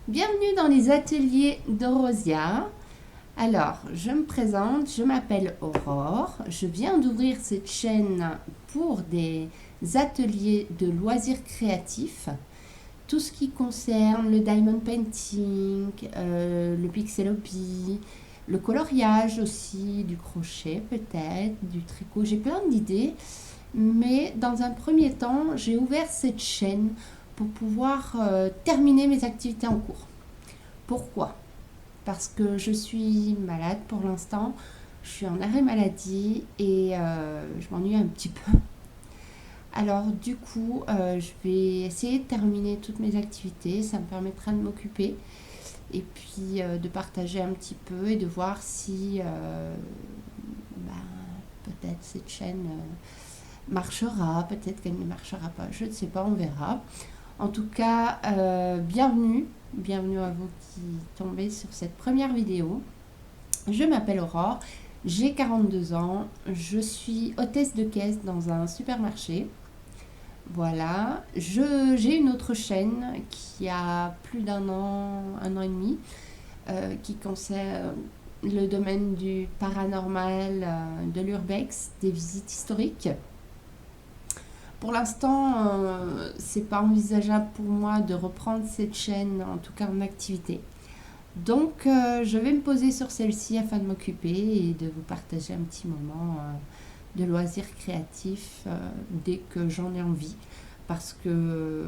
Bienvenue dans les ateliers d'Orosia. Alors, je me présente, je m'appelle Aurore. Je viens d'ouvrir cette chaîne pour des ateliers de loisirs créatifs. Tout ce qui concerne le diamond painting, le pixelopie, le coloriage aussi, du crochet peut-être, du tricot. J'ai plein d'idées, mais dans un premier temps, j'ai ouvert cette chaîne pour pouvoir terminer mes activités en cours. Pourquoi? Parce que je suis malade pour l'instant, je suis en arrêt maladie et je m'ennuie un petit peu. Alors du coup, je vais essayer de terminer toutes mes activités, ça me permettra de m'occuper et puis de partager un petit peu et de voir si peut-être cette chaîne marchera, peut-être qu'elle ne marchera pas, je ne sais pas, on verra. En tout cas, bienvenue à vous qui tombez sur cette première vidéo. Je m'appelle Aurore, j'ai 42 ans, je suis hôtesse de caisse dans un supermarché. Voilà, j'ai une autre chaîne qui a plus d'un an, un an et demi, qui concerne le domaine du paranormal, de l'urbex, des visites historiques. Pour l'instant, c'est pas envisageable pour moi de reprendre cette chaîne, en tout cas en activité. Donc, je vais me poser sur celle-ci afin de m'occuper et de vous partager un petit moment de loisirs créatifs dès que j'en ai envie. Parce que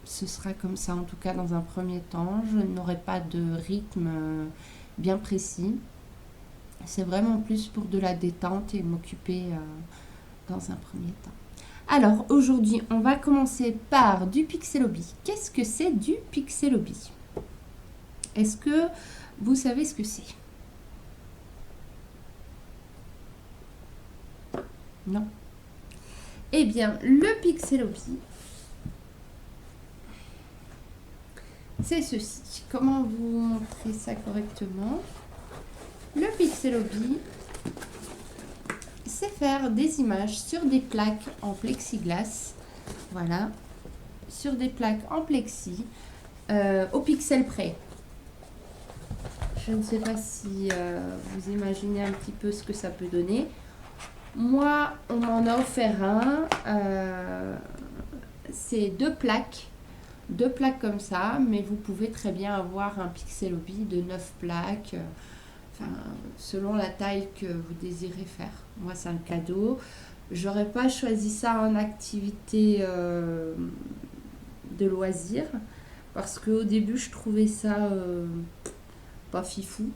ce sera comme ça, en tout cas dans un premier temps. Je n'aurai pas de rythme bien précis. C'est vraiment plus pour de la détente et m'occuper dans un premier temps. Alors aujourd'hui, on va commencer par du pixelopie. Qu'est-ce que c'est du pixelopie? Est-ce que vous savez ce que c'est? Non. Eh bien, le pixelopie, c'est ceci. Comment vous montrer ça correctement? Le pixelopie, c'est faire des images sur des plaques en plexiglas. Voilà, sur des plaques en plexi, au pixel près. Je ne sais pas si vous imaginez un petit peu ce que ça peut donner. Moi, on m'en a offert un. C'est deux plaques comme ça, mais vous pouvez très bien avoir un pixelopie de 9 plaques, selon la taille que vous désirez faire. Moi, c'est un cadeau. J'aurais pas choisi ça en activité de loisir, parce qu'au début, je trouvais ça pas fifou.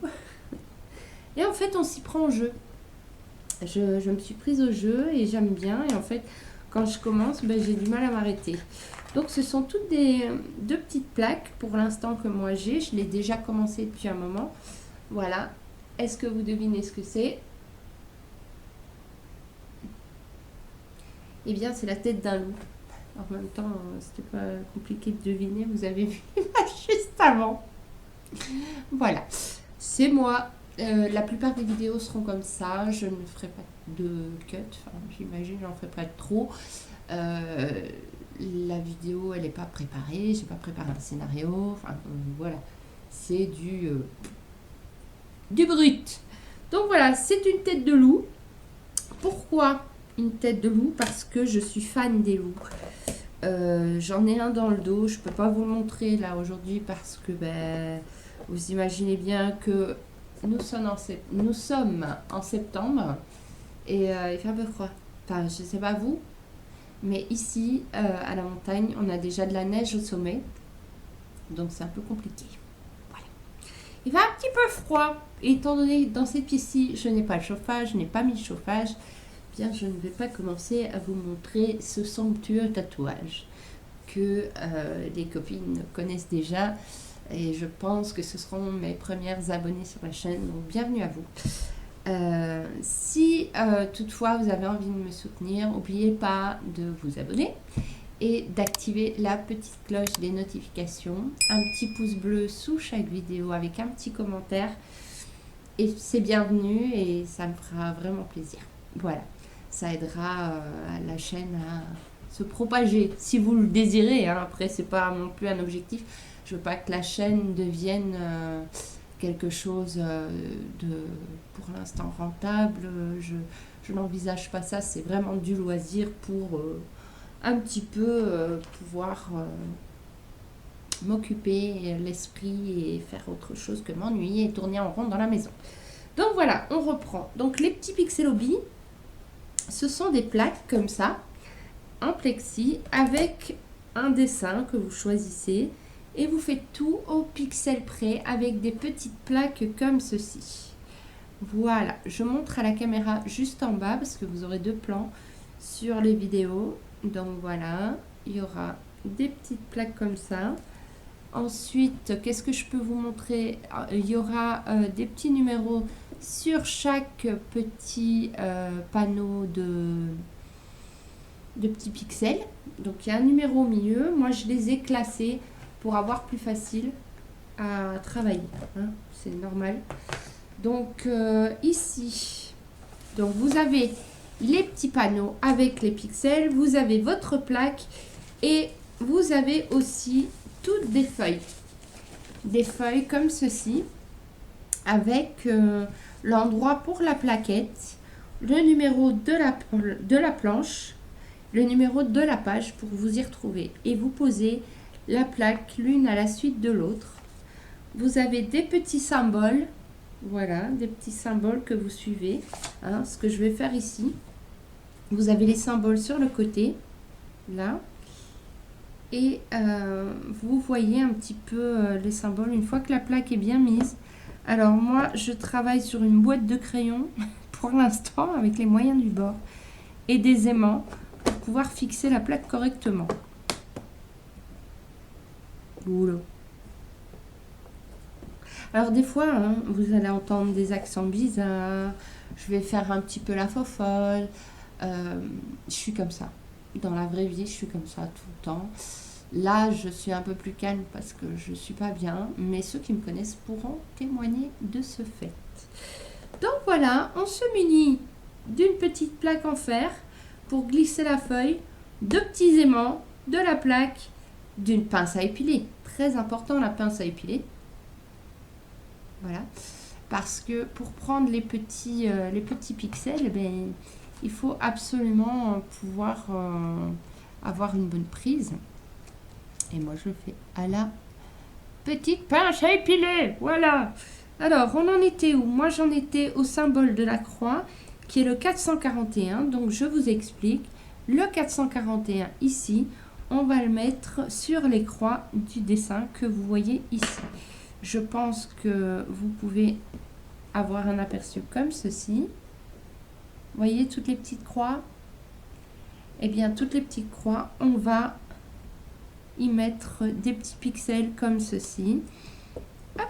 Et en fait, on s'y prend au jeu. Je me suis prise au jeu et j'aime bien. Et en fait, quand je commence, j'ai du mal à m'arrêter. Donc, ce sont toutes deux petites plaques pour l'instant que moi j'ai. Je l'ai déjà commencé depuis un moment. Voilà. Est-ce que vous devinez ce que c'est? Eh bien, c'est la tête d'un loup. En même temps, c'était pas compliqué de deviner. Vous avez vu juste avant. Voilà. C'est moi. La plupart des vidéos seront comme ça. Je ne ferai pas de cut. Enfin, j'imagine, j'en ferai pas trop. La vidéo, elle n'est pas préparée. J'ai pas préparé un scénario. Enfin, voilà. C'est du brut. Donc voilà, c'est une tête de loup. Pourquoi une tête de loup? Parce que je suis fan des loups. J'en ai un dans le dos. Je peux pas vous le montrer là aujourd'hui parce que vous imaginez bien que nous sommes en septembre et il fait un peu froid. Enfin, je sais pas vous, mais ici, à la montagne, on a déjà de la neige au sommet. Donc c'est un peu compliqué. Voilà. Il fait un petit peu froid. Et étant donné que dans cette pièce-ci, je n'ai pas le chauffage, je n'ai pas mis le chauffage, bien je ne vais pas commencer à vous montrer ce somptueux tatouage que les copines connaissent déjà. Et je pense que ce seront mes premières abonnées sur la chaîne. Donc bienvenue à vous. Si toutefois vous avez envie de me soutenir, n'oubliez pas de vous abonner et d'activer la petite cloche des notifications. Un petit pouce bleu sous chaque vidéo avec un petit commentaire. Et c'est bienvenu et ça me fera vraiment plaisir. Voilà, ça aidera la chaîne se propager, si vous le désirez. Hein. Après, c'est pas non plus un objectif. Je veux pas que la chaîne devienne quelque chose pour l'instant rentable. Je n'envisage pas ça. C'est vraiment du loisir pour un petit peu pouvoir m'occuper l'esprit et faire autre chose que m'ennuyer et tourner en rond dans la maison. Donc voilà, on reprend. Donc les petits Pixelobi, ce sont des plaques comme ça, en plexi, avec un dessin que vous choisissez. Et vous faites tout au pixel près avec des petites plaques comme ceci. Voilà, je montre à la caméra juste en bas parce que vous aurez 2 plans sur les vidéos. Donc voilà, il y aura des petites plaques comme ça. Ensuite, qu'est-ce que je peux vous montrer? Il y aura des petits numéros sur chaque petit panneau de petits pixels. Donc il y a un numéro au milieu. Moi, je les ai classés pour avoir plus facile à travailler. Hein, c'est normal. Donc ici, donc vous avez les petits panneaux avec les pixels. Vous avez votre plaque et vous avez aussi toutes des feuilles. Des feuilles comme ceci avec l'endroit pour la plaquette, le numéro de la planche, le numéro de la page pour vous y retrouver. Et vous posez la plaque l'une à la suite de l'autre. Vous avez des petits symboles, voilà, des petits symboles que vous suivez. Hein, ce que je vais faire ici, vous avez les symboles sur le côté, là, et vous voyez un petit peu les symboles une fois que la plaque est bien mise. Alors moi, je travaille sur une boîte de crayons pour l'instant avec les moyens du bord et des aimants pour pouvoir fixer la plaque correctement. Oula. Alors des fois, hein, vous allez entendre des accents bizarres. Je vais faire un petit peu la fofolle. Je suis comme ça. Dans la vraie vie, je suis comme ça tout le temps. Là, je suis un peu plus calme parce que je ne suis pas bien. Mais ceux qui me connaissent pourront témoigner de ce fait. Donc voilà, on se munit d'une petite plaque en fer pour glisser la feuille, 2 petits aimants, de la plaque, d'une pince à épiler. Très important, la pince à épiler. Voilà. Parce que pour prendre les petits pixels, eh bien, il faut absolument pouvoir avoir une bonne prise. Et moi, je le fais à la petite pince à épiler. Voilà. Alors, on en était où? Moi, j'en étais au symbole de la croix, qui est le 441. Donc, je vous explique. Le 441, ici, on va le mettre sur les croix du dessin que vous voyez ici. Je pense que vous pouvez avoir un aperçu comme ceci. Vous voyez toutes les petites croix? Eh bien, toutes les petites croix, on va y mettre des petits pixels comme ceci. Hop.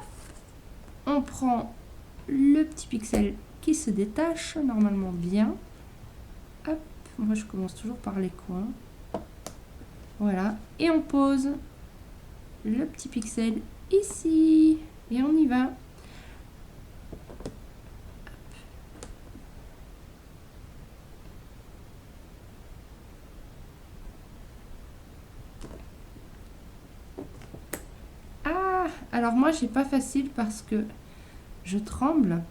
On prend le petit pixel qui se détache normalement bien. Hop. Moi, je commence toujours par les coins. Voilà. Et on pose le petit pixel ici. Et on y va. Alors moi, j'ai pas facile parce que je tremble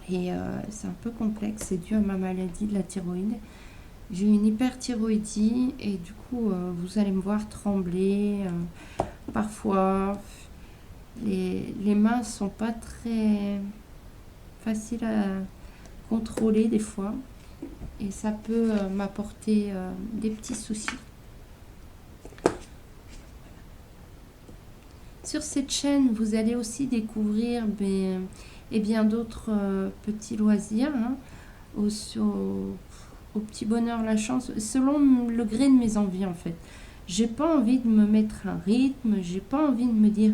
et c'est un peu complexe. C'est dû à ma maladie de la thyroïde. J'ai une hyperthyroïdie et du coup, vous allez me voir trembler. Parfois, les mains sont pas très faciles à contrôler des fois et ça peut m'apporter des petits soucis. Sur cette chaîne, vous allez aussi découvrir et bien d'autres petits loisirs, hein, au petit bonheur, la chance, selon le gré de mes envies en fait. J'ai pas envie de me mettre un rythme, j'ai pas envie de me dire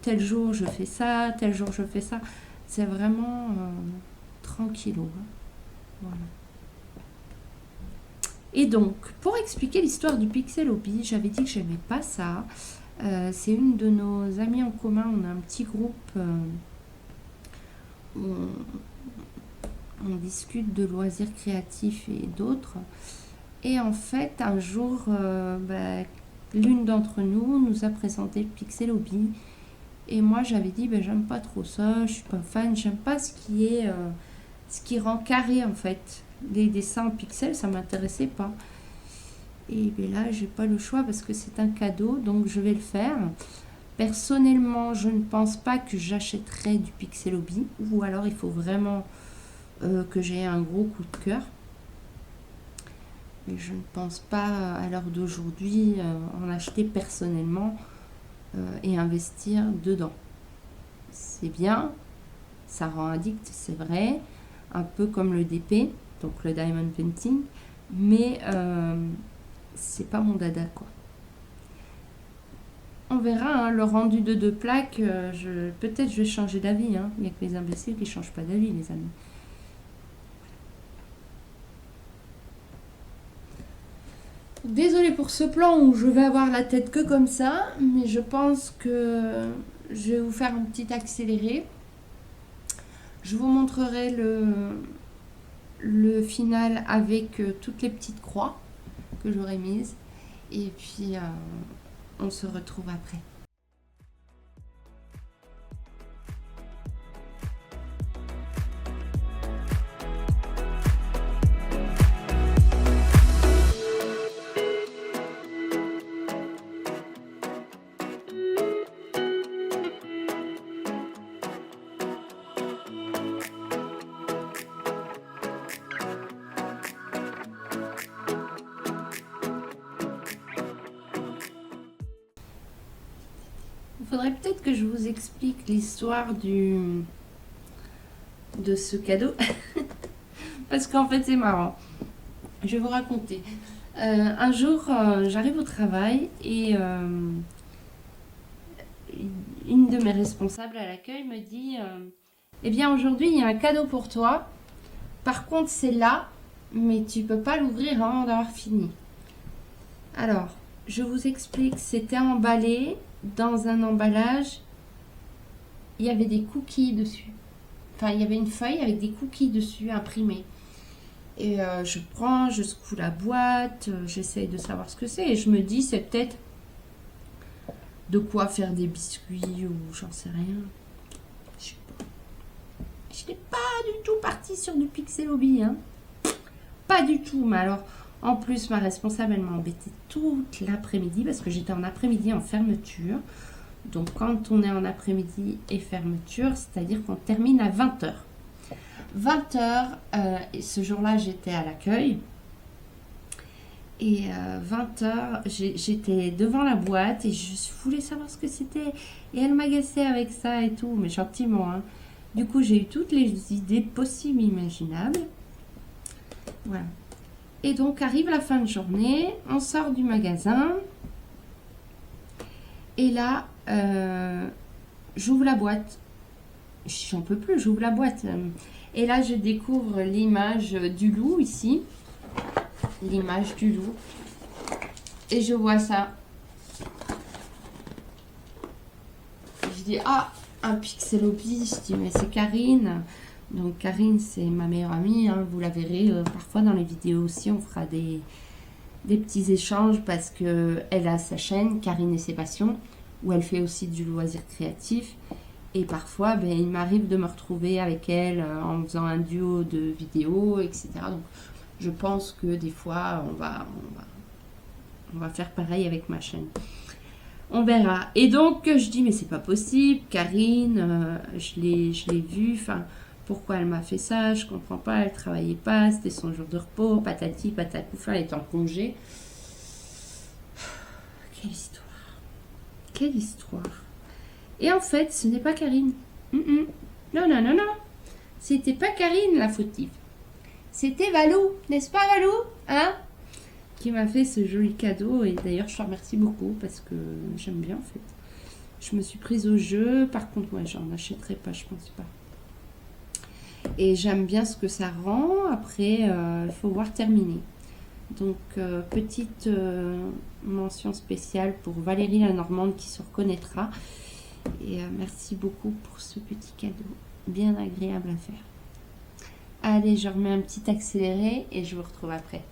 tel jour je fais ça, tel jour je fais ça. C'est vraiment tranquillou. Hein. Voilà. Et donc, pour expliquer l'histoire du Pixelobi, j'avais dit que j'aimais pas ça. C'est une de nos amies en commun. On a un petit groupe où on discute de loisirs créatifs et d'autres. Et en fait, un jour, l'une d'entre nous a présenté le Pixel Hobby. Et moi, j'avais dit, j'aime pas trop ça, je suis pas fan, j'aime pas ce qui rend carré en fait. Les dessins en pixels, ça m'intéressait pas. Et là, j'ai pas le choix parce que c'est un cadeau, donc je vais le faire. Personnellement, je ne pense pas que j'achèterai du Pixel Hobby, ou alors il faut vraiment que j'ai un gros coup de cœur. Mais je ne pense pas à l'heure d'aujourd'hui en acheter personnellement et investir dedans. C'est bien, ça rend addict, c'est vrai, un peu comme le DP, donc le Diamond Painting, mais c'est pas mon dada quoi. On verra, hein, le rendu de 2 plaques, peut-être je vais changer d'avis, hein. Il n'y a que les imbéciles qui ne changent pas d'avis, les amis. Désolée pour ce plan où je vais avoir la tête que comme ça, mais je pense que je vais vous faire un petit accéléré. Je vous montrerai le final avec toutes les petites croix que j'aurai mises. Et puis, on se retrouve après. Il faudrait peut-être que je vous explique l'histoire de ce cadeau. Parce qu'en fait, c'est marrant. Je vais vous raconter. Un jour, j'arrive au travail et une de mes responsables à l'accueil me dit eh bien, aujourd'hui, il y a un cadeau pour toi. Par contre, c'est là, mais tu peux pas l'ouvrir avant d'avoir fini. Alors, je vous explique. C'était emballé dans un emballage. Il y avait des cookies dessus. Enfin, il y avait une feuille avec des cookies dessus imprimés. Et je prends, je secoue la boîte, j'essaye de savoir ce que c'est. Et je me dis, c'est peut-être de quoi faire des biscuits ou j'en sais rien. Je sais pas. Je n'étais pas du tout partie sur du Pixel Hobby. Hein. Pas du tout. Mais alors, en plus, ma responsable, elle m'a embêtée toute l'après-midi parce que j'étais en après-midi en fermeture. Donc, quand on est en après-midi et fermeture, c'est-à-dire qu'on termine à 20h. 20h, ce jour-là, j'étais à l'accueil. Et 20h, j'étais devant la boîte et je voulais savoir ce que c'était. Et elle m'agaçait avec ça et tout, mais gentiment. Hein. Du coup, j'ai eu toutes les idées possibles, imaginables. Voilà. Et donc, arrive la fin de journée, on sort du magasin. Et là, j'ouvre la boîte. J'en peux plus, j'ouvre la boîte. Et là, je découvre l'image du loup ici. L'image du loup. Et je vois ça. Je dis, ah, un Pixel Hobby. Je dis, mais c'est Karine. Donc, Karine, c'est ma meilleure amie. Hein. Vous la verrez parfois dans les vidéos aussi. On fera des petits échanges parce qu'elle a sa chaîne, Karine et ses passions, où elle fait aussi du loisir créatif. Et parfois, il m'arrive de me retrouver avec elle en faisant un duo de vidéos, etc. Donc, je pense que des fois, on va faire pareil avec ma chaîne. On verra. Et donc, je dis, mais c'est pas possible, Karine, je l'ai vue, enfin, pourquoi elle m'a fait ça, je comprends pas, elle travaillait pas, c'était son jour de repos, patati, patatouf, elle est en congé. Quelle histoire. Quelle histoire. Et en fait, ce n'est pas Karine. Non, non, non, non. C'était pas Karine la fautive. C'était Valou, n'est-ce pas Valou, hein, qui m'a fait ce joli cadeau. Et d'ailleurs, je te remercie beaucoup parce que j'aime bien en fait. Je me suis prise au jeu. Par contre, moi, j'en achèterai pas, je pense pas. Et j'aime bien ce que ça rend. Après, il faut voir terminer. Donc, petite mention spéciale pour Valérie la Normande qui se reconnaîtra. Et merci beaucoup pour ce petit cadeau. Bien agréable à faire. Allez, je remets un petit accéléré et je vous retrouve après.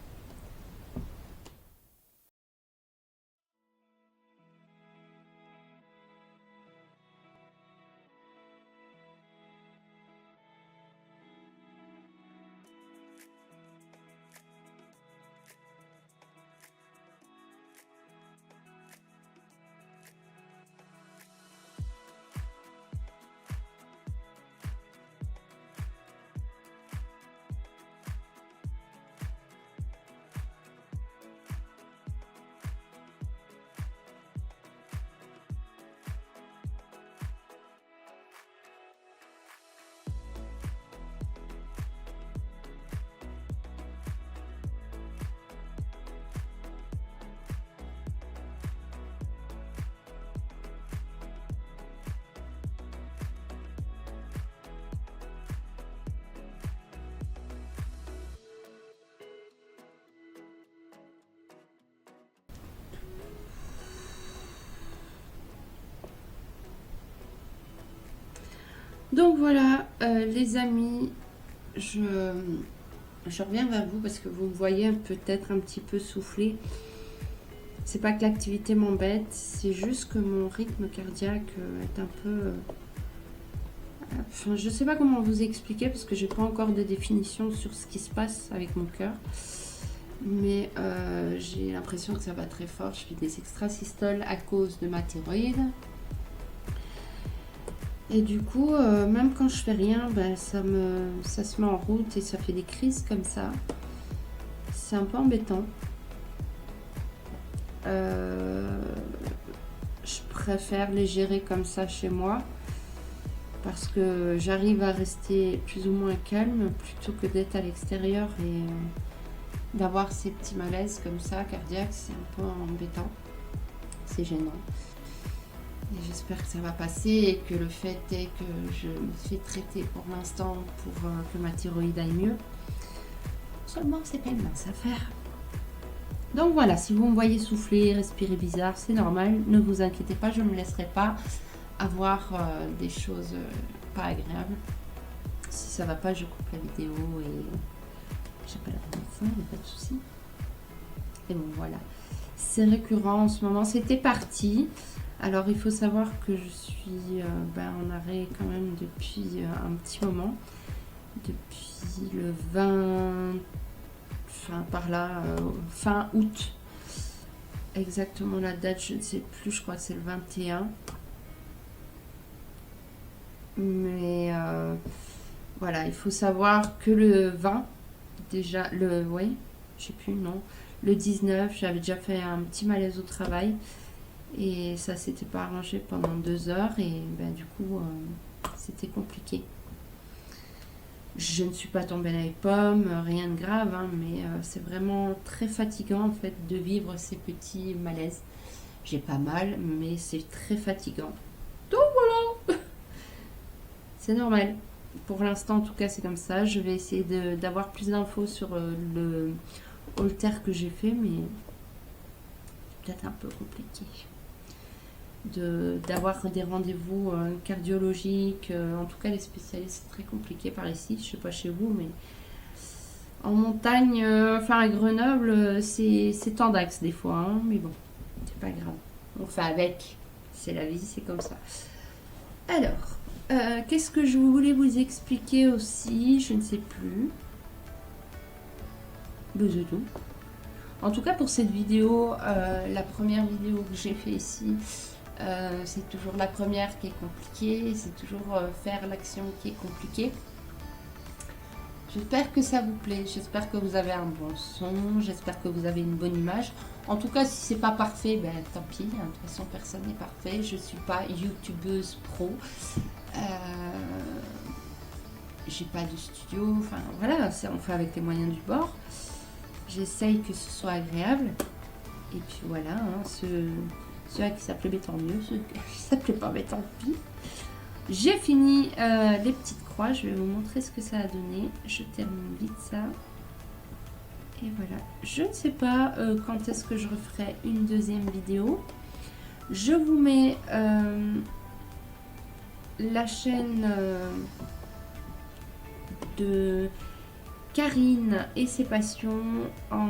Donc voilà, les amis, je reviens vers vous parce que vous me voyez peut-être un petit peu soufflé. C'est pas que l'activité m'embête, c'est juste que mon rythme cardiaque est un peu... Enfin, je sais pas comment vous expliquer parce que j'ai pas encore de définition sur ce qui se passe avec mon cœur. Mais j'ai l'impression que ça va très fort. Je fais des extrasystoles à cause de ma thyroïde. Et du coup, même quand je fais rien, ben, ça se met en route et ça fait des crises comme ça. C'est un peu embêtant. Je préfère les gérer comme ça chez moi parce que j'arrive à rester plus ou moins calme plutôt que d'être à l'extérieur et d'avoir ces petits malaises comme ça cardiaques. C'est un peu embêtant, c'est gênant. Et j'espère que ça va passer et que le fait est que je me fais traiter pour l'instant pour que ma thyroïde aille mieux. Seulement, c'est pas une mince affaire. Donc voilà, si vous me voyez souffler, respirer bizarre, c'est normal. Ne vous inquiétez pas, je ne me laisserai pas avoir des choses pas agréables. Si ça va pas, je coupe la vidéo et j'appellerai mon fond, il n'y a pas de souci. Et bon, voilà. C'est récurrent en ce moment. C'était parti. Alors, il faut savoir que je suis en arrêt quand même depuis un petit moment. Depuis le 20... Enfin, par là, fin août. Exactement la date, je ne sais plus. Je crois que c'est le 21. Mais voilà, il faut savoir que le 20, déjà, ouais, je sais plus, non. Le 19, j'avais déjà fait un petit malaise au travail. Et ça s'était pas arrangé pendant 2 heures et ben, du coup c'était compliqué. Je ne suis pas tombée dans les pommes, rien de grave, hein, mais c'est vraiment très fatigant en fait de vivre ces petits malaises. J'ai pas mal, mais c'est très fatigant. Donc voilà, c'est normal. Pour l'instant en tout cas c'est comme ça. Je vais essayer d'avoir plus d'infos sur le Holter que j'ai fait, mais peut-être un peu compliqué d'avoir des rendez-vous cardiologiques. En tout cas, les spécialistes, c'est très compliqué par ici. Je sais pas chez vous, mais en montagne, enfin à Grenoble, c'est tendax des fois. Hein, mais bon, c'est pas grave. On fait avec. C'est la vie, c'est comme ça. Alors, qu'est-ce que je voulais vous expliquer aussi? Je ne sais plus. C'est tout. En tout cas, pour cette vidéo, la première vidéo que j'ai fait ici, c'est toujours la première qui est compliquée, c'est toujours faire l'action qui est compliquée. J'espère que ça vous plaît, j'espère que vous avez un bon son, j'espère que vous avez une bonne image. En tout cas, si c'est pas parfait, ben tant pis, hein, de toute façon personne n'est parfait, je suis pas youtubeuse pro, j'ai pas de studio, enfin voilà, on fait avec les moyens du bord. J'essaye que ce soit agréable, et puis voilà, hein, ceux qui s'appelaient mais tant mieux, ceux qui s'appelaient pas mais tant pis. J'ai fini les petites croix, je vais vous montrer ce que ça a donné. Je termine vite ça. Et voilà, je ne sais pas quand est-ce que je referai une deuxième vidéo. Je vous mets la chaîne de Karine et ses passions en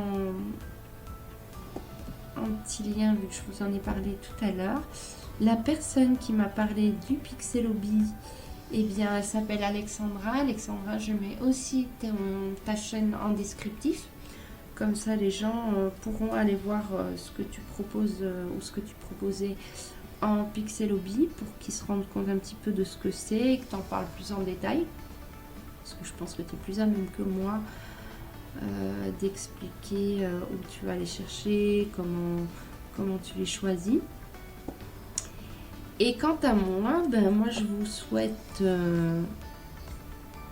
petit lien vu que je vous en ai parlé tout à l'heure. La personne qui m'a parlé du Pixelobee, eh bien elle s'appelle Alexandra. Alexandra, je mets aussi ta chaîne en descriptif. Comme ça les gens pourront aller voir ce que tu proposes ou ce que tu proposais en Pixelobee pour qu'ils se rendent compte un petit peu de ce que c'est et que tu en parles plus en détail. Parce que je pense que tu es plus à même que moi d'expliquer où tu vas les chercher, comment tu les choisis. Et quant à moi, ben moi je vous souhaite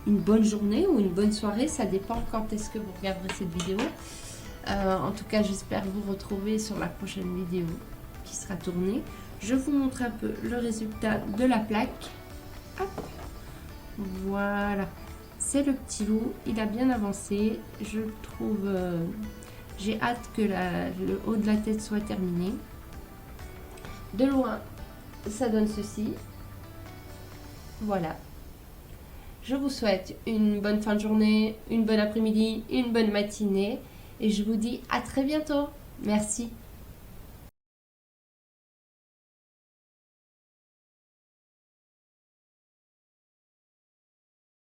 une bonne journée ou une bonne soirée, ça dépend quand est-ce que vous regarderez cette vidéo. En tout cas, j'espère vous retrouver sur la prochaine vidéo qui sera tournée. Je vous montre un peu le résultat de la plaque. Hop. Voilà. C'est le petit loup, il a bien avancé, je trouve, j'ai hâte que le haut de la tête soit terminé. De loin, ça donne ceci, voilà, Je vous souhaite une bonne fin de journée, une bonne après-midi, une bonne matinée et je vous dis à très bientôt. Merci.